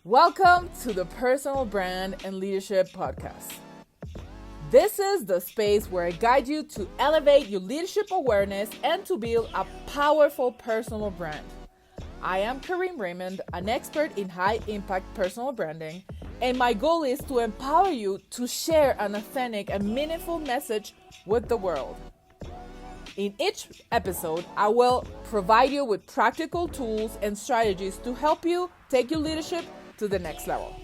Welcome to the Personal Brand and Leadership Podcast. This is the space where I guide you to elevate your leadership awareness and to build a powerful personal brand. I am Kareem Raymond, an expert in high impact personal branding, and my goal is to empower you to share an authentic and meaningful message with the world. In each episode, I will provide you with practical tools and strategies to help you take your leadership to the next level.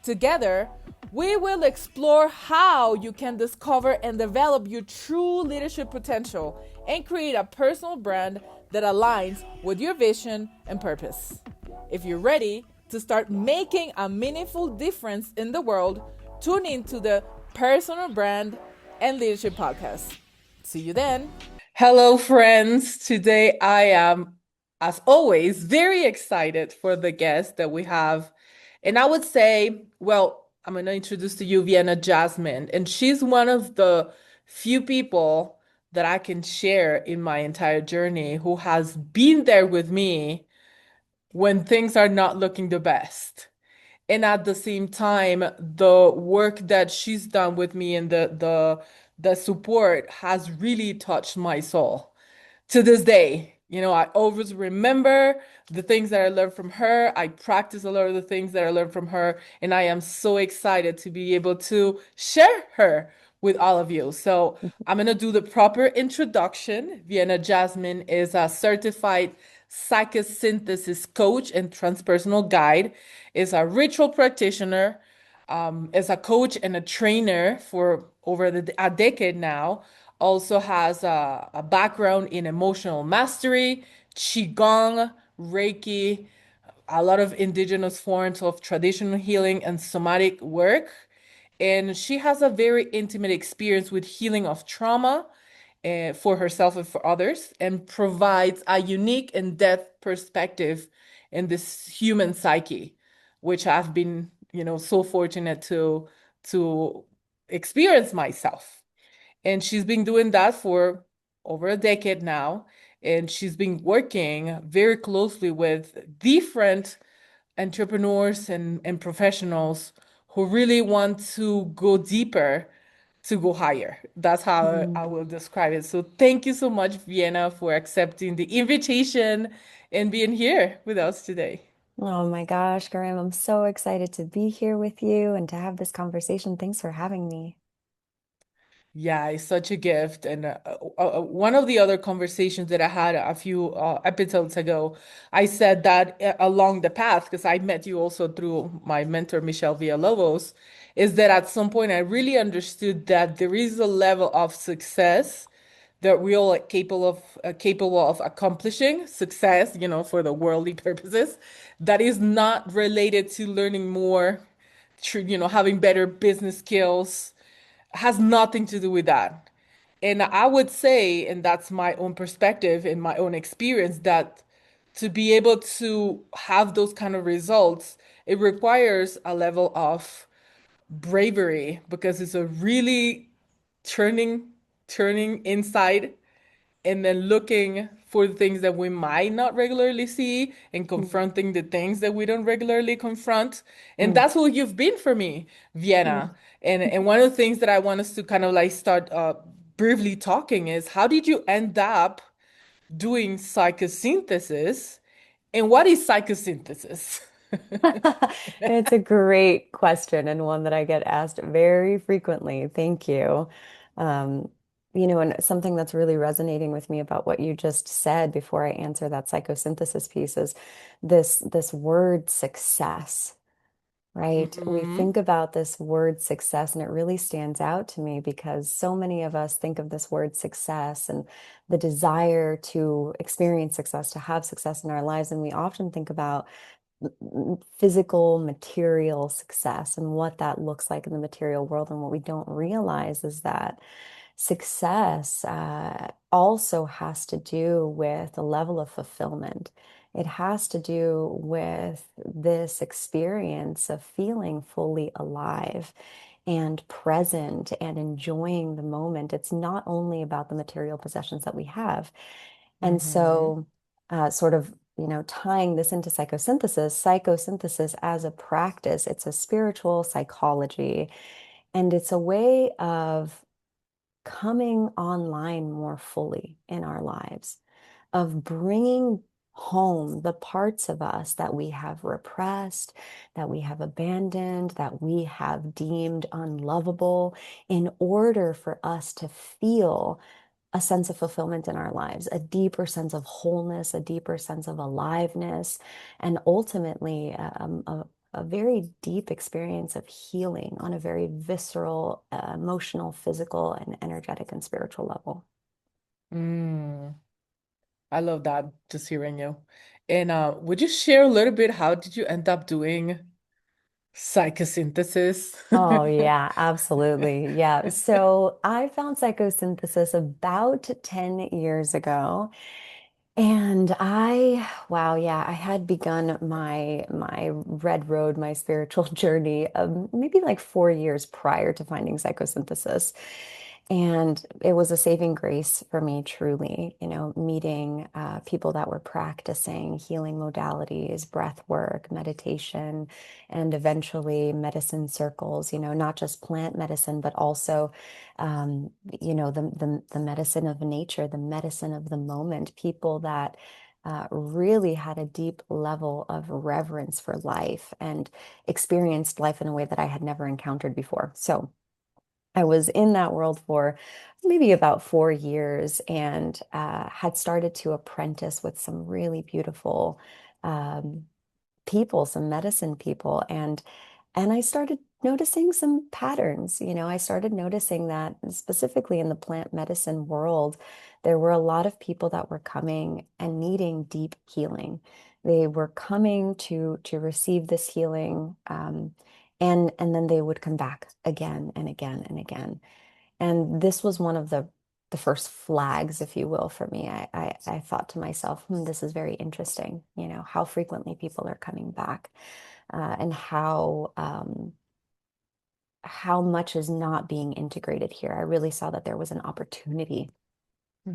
Together, we will explore how you can discover and develop your true leadership potential and create a personal brand that aligns with your vision and purpose. If you're ready to start making a meaningful difference in the world, tune into the Personal Brand and Leadership Podcast. See you then. Hello, friends. Today I am, as always, very excited for the guest that we have. And I would say, I'm going to introduce to you Vienna Jasmine. And she's one of the few people that I can share in my entire journey who has been there with me when things are not looking the best. And at the same time, the work that she's done with me and the support has really touched my soul to this day. You know, I always remember the things that I learned from her. I practice a lot of the things that I learned from her, and I am so excited to be able to share her with all of you. So I'm gonna do the proper introduction. Vienna Jasmine is a certified psychosynthesis coach and transpersonal guide, is a ritual practitioner, is a coach and a trainer for over a decade now. Also has a background in emotional mastery, qigong, reiki, a lot of indigenous forms of traditional healing and somatic work. And she has a very intimate experience with healing of trauma for herself and for others, and provides a unique and depth perspective in this human psyche, which I've been, so fortunate to experience myself. And she's been doing that for over a decade now. And she's been working very closely with different entrepreneurs and professionals who really want to go deeper, to go higher. That's how Mm. I will describe it. So thank you so much, Vienna, for accepting the invitation and being here with us today. Oh my gosh, Karim, I'm so excited to be here with you and to have this conversation. Thanks for having me. Yeah, it's such a gift. And one of the other conversations that I had a few episodes ago, I said that along the path, because I met you also through my mentor, Michelle Villalobos, is that at some point I really understood that there is a level of success that we all are capable of accomplishing success, for the worldly purposes, that is not related to learning more, having better business skills, has nothing to do with that. And I would say, and that's my own perspective and my own experience, that to be able to have those kind of results, it requires a level of bravery, because it's a really turning, turning inside and then looking for the things that we might not regularly see and Mm, confronting the things that we don't regularly confront. And mm, that's who you've been for me, Vienna. mm. And one of the things that I want us to kind of like start briefly talking is, how did you end up doing psychosynthesis, and what is psychosynthesis? It's a great question and one that I get asked very frequently. Thank you. Um, and something that's really resonating with me about what you just said before I answer that psychosynthesis piece is this word success. Right? We Hmm. think about this word success, and it really stands out to me because so many of us think of this word success and the desire to experience success, to have success in our lives. And we often think about physical, material success and what that looks like in the material world. And what we don't realize is that success also has to do with a level of fulfillment. It has to do with this experience of feeling fully alive and present and enjoying the moment. It's not only about the material possessions that we have. And Hmm. so, sort of tying this into psychosynthesis as a practice, it's a spiritual psychology, and it's a way of coming online more fully in our lives, of bringing home the parts of us that we have repressed, that we have abandoned, that we have deemed unlovable, in order for us to feel a sense of fulfillment in our lives, a deeper sense of wholeness, a deeper sense of aliveness, and ultimately a very deep experience of healing on a very visceral, emotional, physical, and energetic and spiritual level. Mm, I love that, just hearing you. And would you share a little bit how did you end up doing psychosynthesis? Oh, yeah, absolutely. Yeah. So I found psychosynthesis about 10 years ago. And wow, yeah, I had begun my red road, my spiritual journey, maybe like 4 years prior to finding psychosynthesis. And it was a saving grace for me, truly, meeting people that were practicing healing modalities, breath work, meditation, and eventually medicine circles, not just plant medicine, but also the medicine of nature, the medicine of the moment, people that really had a deep level of reverence for life and experienced life in a way that I had never encountered before. So I was in that world for maybe about 4 years and had started to apprentice with some really beautiful um, people, some medicine people, and I started noticing some patterns. I started noticing that specifically in the plant medicine world, there were a lot of people that were coming and needing deep healing. They were coming to receive this healing, and then they would come back again and again and again. And this was one of the first flags, if you will, for me. I thought to myself, this is very interesting, how frequently people are coming back, and how much is not being integrated here. I really saw that there was an opportunity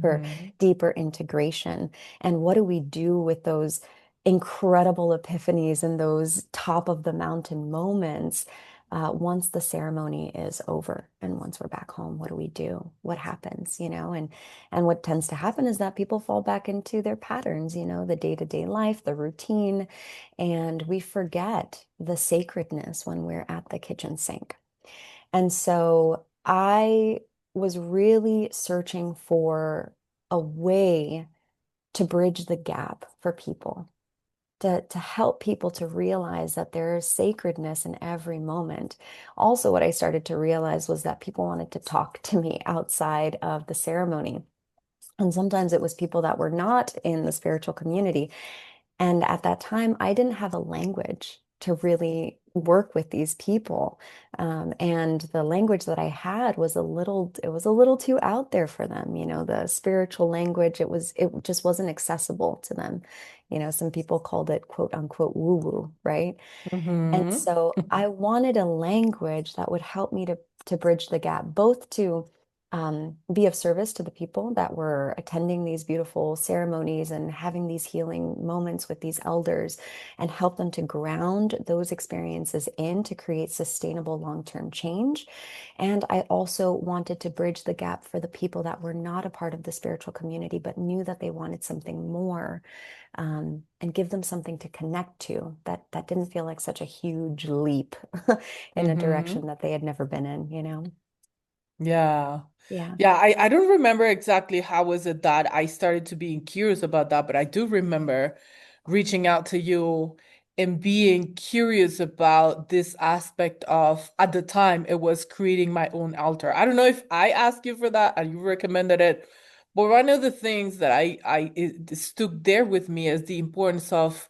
for Hmm. deeper integration. And what do we do with those incredible epiphanies and those top of the mountain moments once the ceremony is over and once we're back home? What do we do? What happens? And what tends to happen is that people fall back into their patterns, the day-to-day life, the routine, and we forget the sacredness when we're at the kitchen sink. And so I was really searching for a way to bridge the gap for people, to help people to realize that there is sacredness in every moment. Also, what I started to realize was that people wanted to talk to me outside of the ceremony. And sometimes it was people that were not in the spiritual community. And at that time, I didn't have a language to really work with these people. And the language that I had was it was a little too out there for them. The spiritual language, it just wasn't accessible to them. Some people called it quote unquote woo-woo, right? And Hmm. so I wanted a language that would help me to bridge the gap, both to be of service to the people that were attending these beautiful ceremonies and having these healing moments with these elders, and help them to ground those experiences in to create sustainable long-term change. And I also wanted to bridge the gap for the people that were not a part of the spiritual community, but knew that they wanted something more, and give them something to connect to that didn't feel like such a huge leap in a Hmm. direction that they had never been in. Yeah. Yeah. Yeah, I don't remember exactly how was it that I started to being curious about that, but I do remember reaching out to you and being curious about this aspect of, at the time, it was creating my own altar. I don't know if I asked you for that and you recommended it, but one of the things that it stuck there with me is the importance of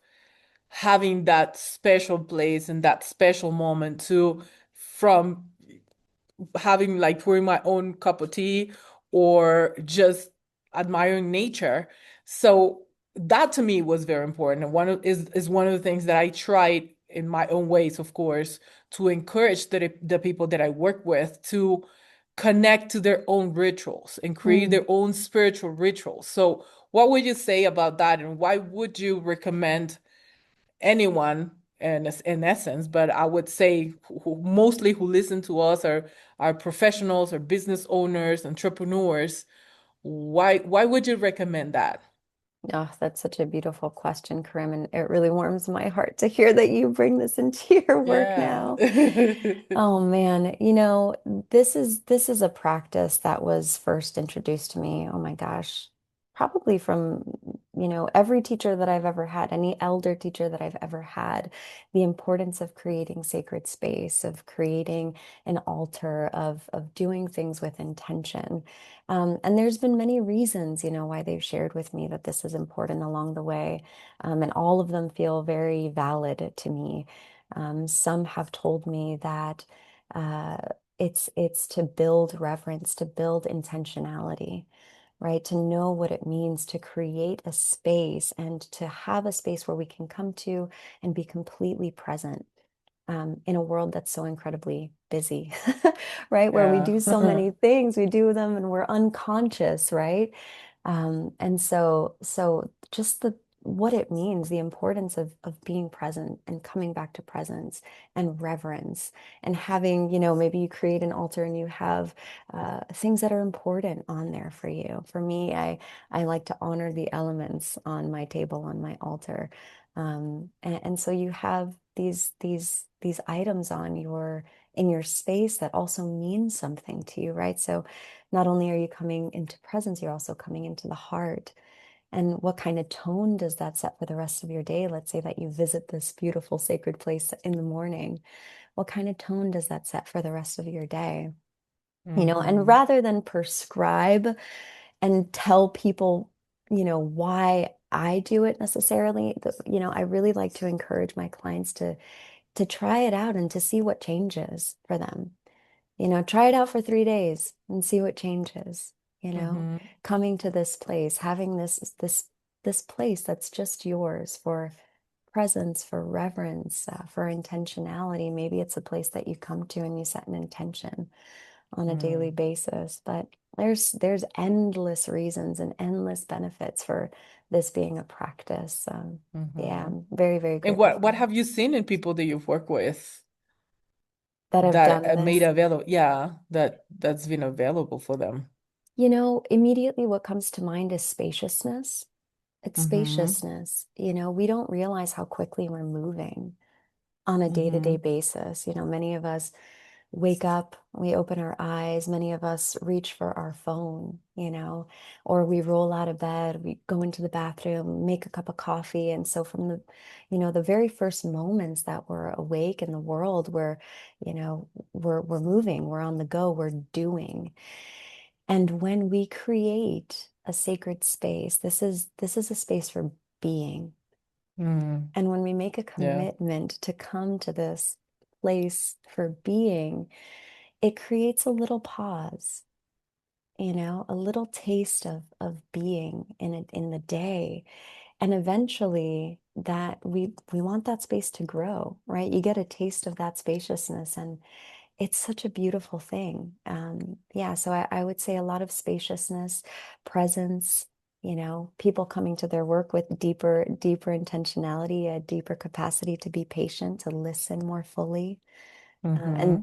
having that special place and that special moment to from having like pouring my own cup of tea or just admiring nature. So that to me was very important. And is one of the things that I tried in my own ways, of course, to encourage the people that I work with to connect to their own rituals and create Mm. their own spiritual rituals. So what would you say about that, and why would you recommend anyone, and in essence, but I would say mostly who listen to us are professionals or business owners, entrepreneurs. Why would you recommend that? Oh, that's such a beautiful question, Karim, and it really warms my heart to hear that you bring this into your work Yeah. now. Oh man, this is a practice that was first introduced to me. Oh my gosh. Probably from, every teacher that I've ever had, any elder teacher that I've ever had, the importance of creating sacred space, of creating an altar, of doing things with intention. And there's been many reasons, why they've shared with me that this is important along the way. And all of them feel very valid to me. Some have told me that uh, it's to build reverence, to build intentionality, right? To know what it means to create a space and to have a space where we can come to and be completely present in a world that's so incredibly busy, right? Where we Yeah. do so many things, we do them and we're unconscious, right? And so just what it means, the importance of being present and coming back to presence and reverence and having, maybe you create an altar and you have things that are important on there for you. For me, I like to honor the elements on my table, on my altar. And so you have these items on in your space that also mean something to you, right? So not only are you coming into presence, you're also coming into the heart. And what kind of tone does that set for the rest of your day? Let's say that you visit this beautiful sacred place in the morning. What kind of tone does that set for the rest of your day? And Hmm. rather than prescribe and tell people, why I do it necessarily, I really like to encourage my clients to try it out and to see what changes for them. Try it out for 3 days and see what changes, Hmm. coming to this place, having this place that's just yours for presence, for reverence, for intentionality. Maybe it's a place that you come to and you set an intention on a daily Hmm. basis, but there's endless reasons and endless benefits for this being a practice. Yeah, Hmm. I'm very, very And grateful what for have you seen in people that you've worked with that have that done made this. available? Yeah, that's been available for them. Immediately what comes to mind is spaciousness. It's Hmm. spaciousness. We don't realize how quickly we're moving on a day-to-day Hmm. basis. Many of us wake up, we open our eyes, many of us reach for our phone, or we roll out of bed, we go into the bathroom, make a cup of coffee. And so from the very first moments that we're awake in the world, we're moving, we're on the go, we're doing. And when we create a sacred space, this is a space for being. Hmm. And when we make a Yeah. commitment to come to this place for being, it creates a little pause, a little taste of being in the day. And eventually that we want that space to grow, right? You get a taste of that spaciousness and it's such a beautiful thing. Yeah, so I would say a lot of spaciousness, presence, people coming to their work with deeper intentionality, a deeper capacity to be patient, to listen more fully. And Hmm.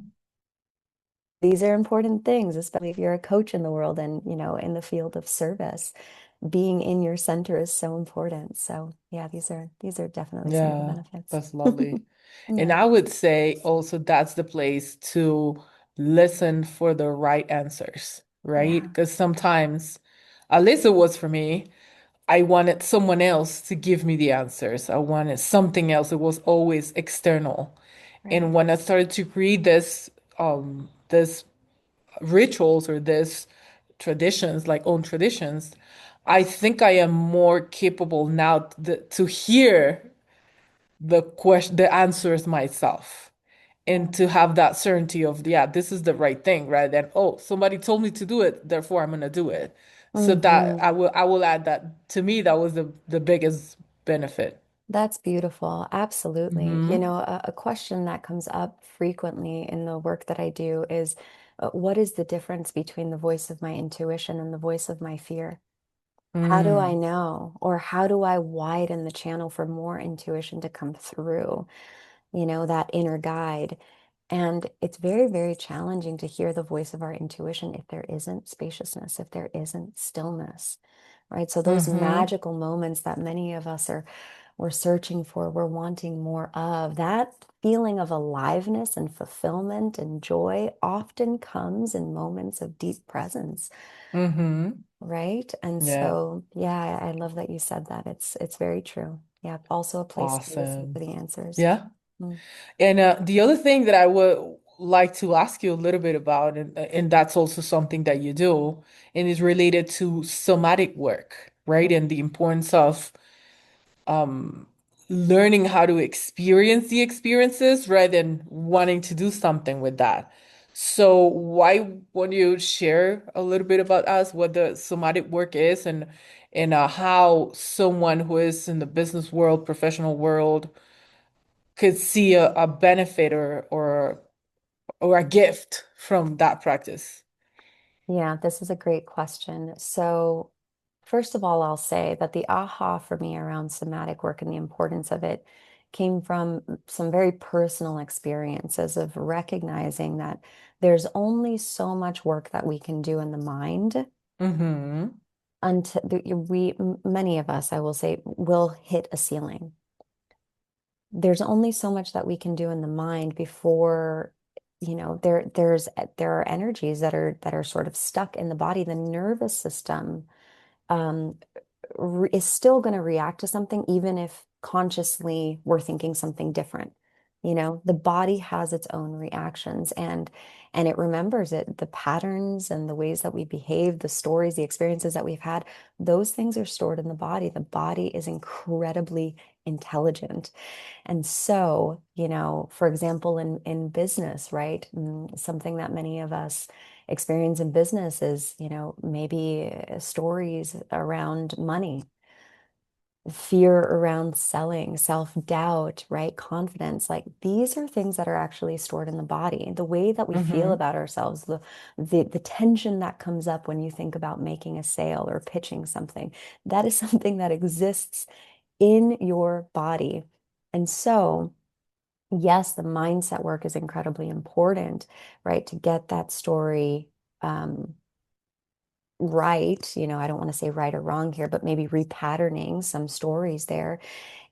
these are important things, especially if you're a coach in the world and, in the field of service. Being in your center is so important. So yeah, these are definitely some of the Yeah, benefits. that's lovely. And Yeah, I would say also that's the place to listen for the right answers, right? yeah, Because sometimes, at least it was for me, I wanted someone else to give me the answers. I wanted something else. It was always external. And right. when I started to create this rituals or this traditions, like own traditions, I think I am more capable now to hear the answers myself, and Yeah. to have that certainty of, yeah, this is the right thing, rather than, oh, somebody told me to do it, therefore I'm gonna do it. So that Hmm. I will add that, to me, that was the biggest benefit. That's beautiful. Absolutely. Hmm. A question that comes up frequently in the work that I do is what is the difference between the voice of my intuition and the voice of my fear? How do I Mm. know? Or how do I widen the channel for more intuition to come through? That inner guide. And it's very, very challenging to hear the voice of our intuition if there isn't spaciousness, if there isn't stillness, right? So those Mm-hmm. magical moments that many of us we're searching for, we're wanting more of, that feeling of aliveness and fulfillment and joy often comes in moments of deep presence, Mm-hmm. right? And Yeah. so, yeah, I love that you said that. It's very true. Yeah, also a place to listen for Awesome. the answers. Yeah. Mm. And the other thing that I would like to ask you a little bit about, and that's also something that you do, and is related to somatic work, right? And the importance of um, learning how to experience the experiences rather than wanting to do something with that. So why won't you share a little bit about us, what the somatic work is, and how someone who is in the business world, professional world, could see a benefit or a gift from that practice? Yeah, this is a great question. So, first of all, I'll say that the aha for me around somatic work and the importance of it came from some very personal experiences of recognizing that there's only so much work that we can do in the mind Mm-hmm. until many of us, I will say, will hit a ceiling. There's only so much that we can do in the mind before, there are energies that are sort of stuck in the body. The nervous system um, is still going to react to something, even if consciously we're thinking something different. The body has its own reactions and it remembers it. The patterns and the ways that we behave, the stories, the experiences that we've had, those things are stored in the body. The body is incredibly intelligent. And so, for example, in business, right? Something that many of us experience in business is, maybe stories around money, fear around selling, self-doubt, right? Confidence. Like these are things that are actually stored in the body. The way that we feel Mm-hmm. about ourselves, the tension that comes up when you think about making a sale or pitching something, that is something that exists in your body. And so, yes, the mindset work is incredibly important, right? To get that story um, right. I don't want to say right or wrong here, but maybe repatterning some stories there.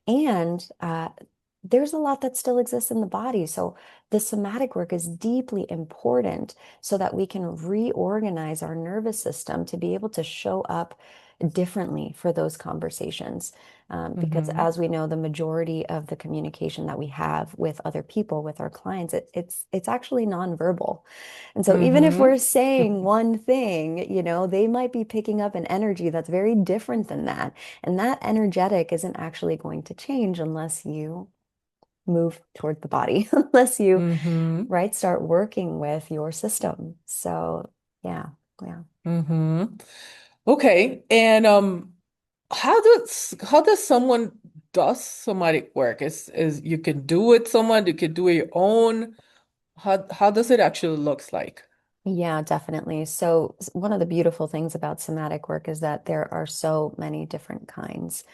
And there's a lot that still exists in the body. So the somatic work is deeply important so that we can reorganize our nervous system to be able to show up differently for those conversations. Because Mm-hmm. as we know, the majority of the communication that we have with other people, with our clients, it's actually nonverbal. And so even if Mm-hmm. we're saying one thing, they might be picking up an energy that's very different than that. And that energetic isn't actually going to change unless you move toward the body, unless you, Mm-hmm. right, start working with your system. So, yeah, yeah. Mm-hmm. Okay. And how does someone does somatic work? Is you can do it someone, you can do it your own. How does it actually looks like? Yeah, definitely. So, one of the beautiful things about somatic work is that there are so many different kinds.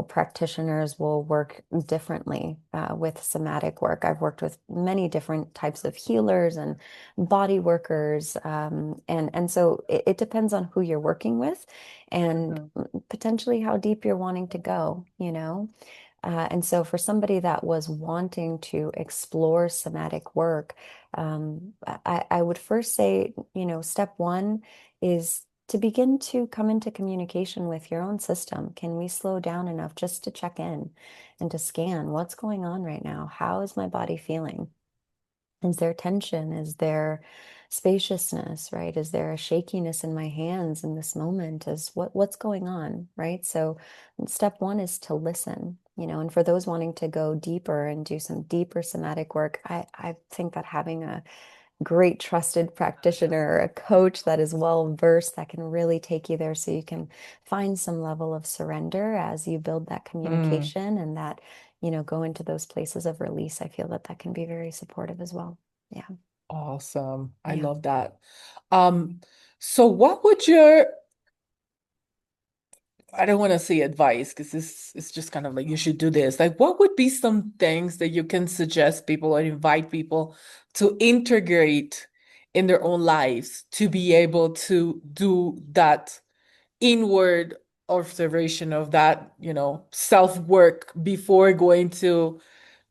Practitioners will work differently with somatic work. I've worked with many different types of healers and body workers, and so it depends on who you're working with, and Mhm. potentially how deep you're wanting to go. And so for somebody that was wanting to explore somatic work, I would first say, step one is to begin to come into communication with your own system. Can we slow down enough just to check in and to scan what's going on right now? How is my body feeling? Is there tension? Is there spaciousness, right? Is there a shakiness in my hands in this moment? Is what's going on, right? So step one is to listen, and for those wanting to go deeper and do some deeper somatic work, I think that having a great trusted practitioner or a coach that is well versed that can really take you there so you can find some level of surrender as you build that Mm, communication and that, go into those places of release. I feel that that can be very supportive as well. Yeah. awesome. I Yeah. love that. Um, so what would your I don't want to say advice because this is just kind of like you should do this. Like, what would be some things that you can suggest people or invite people to integrate in their own lives to be able to do that inward observation of that, self-work before going to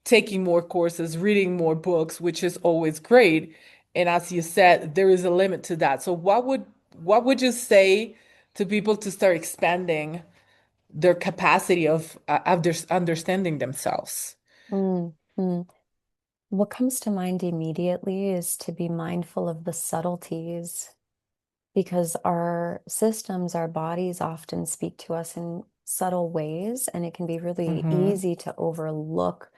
taking more courses, reading more books, which is always great. And as you said, there is a limit to that. So what would you say to people to start expanding their capacity of understanding themselves? Mm, mm. What comes to mind immediately is to be mindful of the subtleties because our systems, our bodies often speak to us in subtle ways, and it can be really Mm-hmm. easy to overlook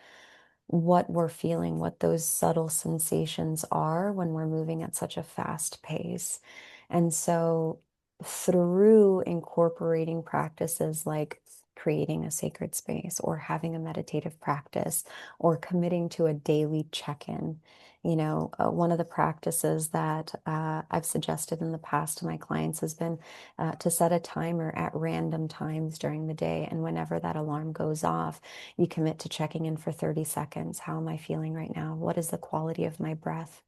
what we're feeling, what those subtle sensations are when we're moving at such a fast pace. And so, through incorporating practices like creating a sacred space or having a meditative practice or committing to a daily check-in, one of the practices that I've suggested in the past to my clients has been to set a timer at random times during the day. And whenever that alarm goes off, you commit to checking in for 30 seconds. How am I feeling right now? What is the quality of my breath?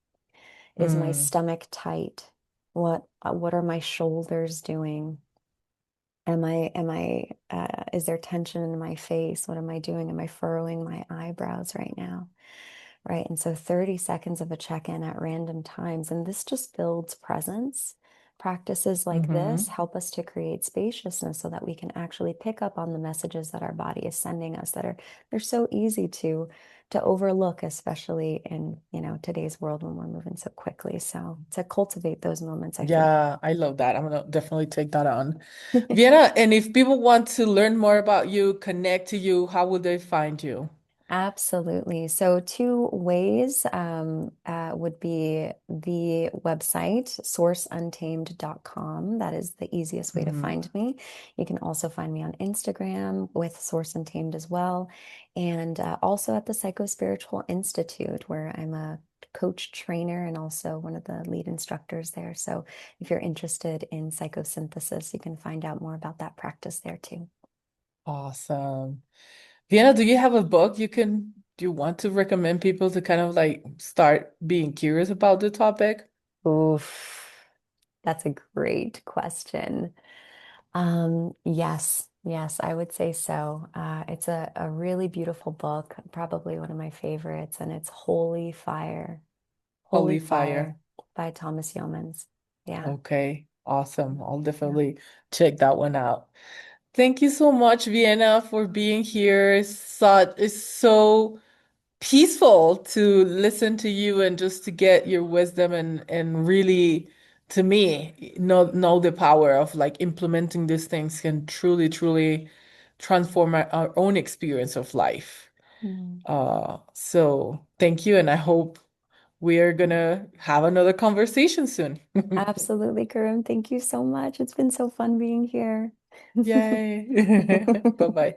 Is my Mm, stomach tight? What are my shoulders doing? Is there tension in my face? What am I doing? Am I furrowing my eyebrows right now? Right. And so 30 seconds of a check-in at random times. And this just builds presence. Practices like this mm-hmm. help us to create spaciousness so that we can actually pick up on the messages that our body is sending us that are they're so easy to overlook, especially in, today's world when we're moving so quickly. So to cultivate those moments, I feel. Yeah, I love that. I'm gonna definitely take that on. Vienna, and if people want to learn more about you, connect to you, how would they find you? Absolutely. So, two ways would be the website, sourceuntamed.com. That is the easiest way to Mm-hmm. find me. You can also find me on Instagram with Source Untamed as well. And also at the Psycho Spiritual Institute, where I'm a coach trainer and also one of the lead instructors there. So, if you're interested in psychosynthesis, you can find out more about that practice there too. Awesome. Vienna, do you have a book do you want to recommend people to kind of like start being curious about the topic? Oof, that's a great question. Yes, I would say so. It's a really beautiful book, probably one of my favorites, and it's Holy Holy Fire. Fire by Thomas Yeomans. Yeah. Okay, awesome. I'll definitely check that one out. Thank you so much, Vienna, for being here. It's so peaceful to listen to you and just to get your wisdom and really, to me, know the power of like implementing these things can truly transform our own experience of life. Mm. So thank you, and I hope we are gonna have another conversation soon. Absolutely, Karim. Thank you so much. It's been so fun being here. Yay. Bye bye.